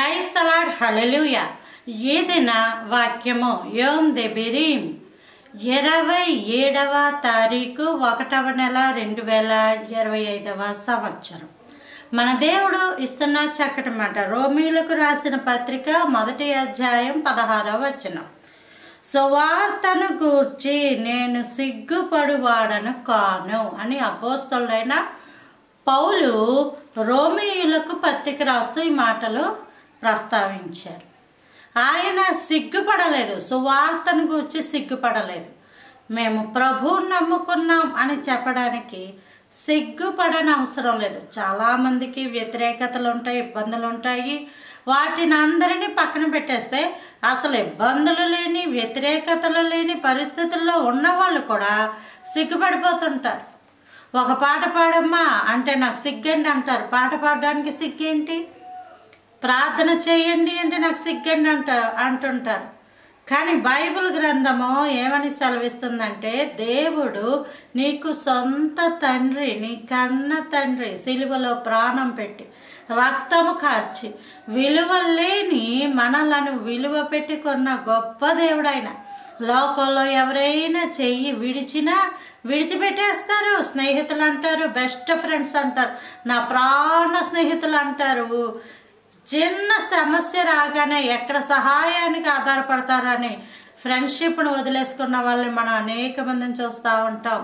Praise the lord, హల్లెలూయా. ఈ దిన వాక్యము యోమ్ దెబిరీం 27వ తారీఖు 1వ నెల 2025వ సంవత్సరం. మన దేవుడు ఇస్తున్న చక్కటి మాట. రోమీలకు రాసిన పత్రిక 1వ అధ్యాయం 16వ వచనం. సువార్తను గూర్చి నేను సిగ్గుపడువాడను కాను అని అపోస్తలుడైన పౌలు రోమీయులకు పత్రిక రాస్తూ ఈ మాటలు ప్రస్తావించారు. ఆయన సిగ్గుపడలేదు, సువార్తను గూర్చి సిగ్గుపడలేదు. మేము ప్రభువుని నమ్ముకున్నాం అని చెప్పడానికి సిగ్గుపడని అవసరం లేదు. చాలామందికి వ్యతిరేకతలు ఉంటాయి, ఇబ్బందులు ఉంటాయి. వాటిని అందరినీ పక్కన పెట్టేస్తే అసలు ఇబ్బందులు లేని, వ్యతిరేకతలు లేని పరిస్థితుల్లో ఉన్నవాళ్ళు కూడా సిగ్గుపడిపోతుంటారు. ఒక పాట పాడమ్మా అంటే నాకు సిగ్గండి అంటారు. పాట పాడడానికి సిగ్గేంటి? ప్రార్థన చేయండి అంటే నాకు సిగ్గండి అంటుంటారు. కానీ బైబిల్ గ్రంథము ఏమని సెలవిస్తుందంటే, దేవుడు నీకు సొంత తండ్రి, నీ కన్న తండ్రి సిలువలో ప్రాణం పెట్టి రక్తము కార్చి విలువలేని మనలను విలువ పెట్టి కొన్న గొప్ప దేవుడైన లోకంలో ఎవరైనా చెయ్యి విడిచినా విడిచిపెట్టేస్తారు. స్నేహితులు అంటారు, బెస్ట్ ఫ్రెండ్స్ అంటారు, నా ప్రాణ స్నేహితులు అంటారు. చిన్న సమస్య రాగానే ఎక్కడ సహాయానికి ఆధారపడతారని ఫ్రెండ్షిప్ను వదిలేసుకున్న వాళ్ళని మనం అనేక మందిని చూస్తూ ఉంటాం.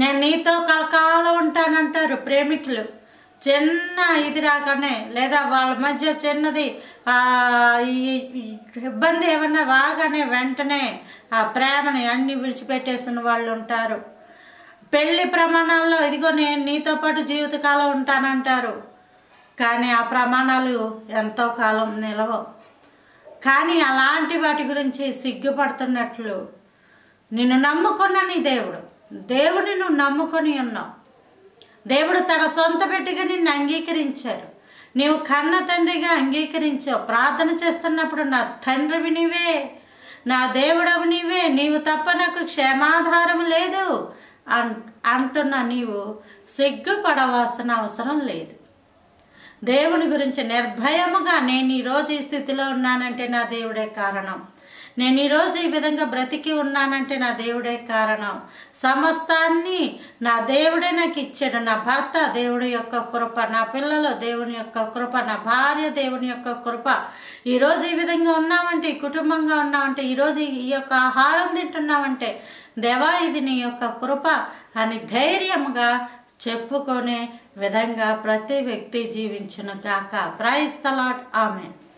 నేను నీతో కలకాలం ఉంటానంటారు ప్రేమికులు. చిన్న ఇది రాగానే లేదా వాళ్ళ మధ్య చిన్నది ఇబ్బంది ఏమన్నా రాగానే వెంటనే ఆ ప్రేమని అన్ని విడిచిపెట్టేసిన వాళ్ళు ఉంటారు. పెళ్లి ప్రమాణాల్లో ఇదిగో నేను నీతో పాటు జీవితకాలం ఉంటానంటారు. కానీ ఆ ప్రమాణాలు ఎంతో కాలం నిలవవు. కానీ అలాంటి వాటి గురించి సిగ్గుపడుతున్నట్లు నిన్ను నమ్ముకున్న నీ దేవుడిని నువ్వు నమ్ముకొని ఉన్నావు. దేవుడు తన సొంత బిడ్డగా నిన్ను అంగీకరించారు. నీవు కన్న తండ్రిగా అంగీకరించావు. ప్రార్థన చేస్తున్నప్పుడు నా తండ్రివి నీవే, నా దేవుడవి నీవే, నీవు తప్ప నాకు క్షేమాధారం లేదు అంటున్న నీవు సిగ్గుపడవలసిన అవసరం లేదు. దేవుని గురించి నిర్భయముగా నేను ఈరోజు ఈ స్థితిలో ఉన్నానంటే నా దేవుడే కారణం. నేను ఈరోజు ఈ విధంగా బ్రతికి ఉన్నానంటే నా దేవుడే కారణం. సమస్తాన్ని నా దేవుడే నాకు ఇచ్చాడు. నా భర్త దేవుడి యొక్క కృప, నా పిల్లలు దేవుని యొక్క కృప, నా భార్య దేవుని యొక్క కృప. ఈరోజు ఈ విధంగా ఉన్నామంటే, ఈ కుటుంబంగా ఉన్నామంటే, ఈరోజు ఈ యొక్క ఆహారం తింటున్నామంటే దేవా ఇది నీ యొక్క కృప అని ధైర్యంగా చెప్పుకునే విధంగా ప్రతి వ్యక్తి జీవించును గాక. Praise the Lord. ఆమేన్.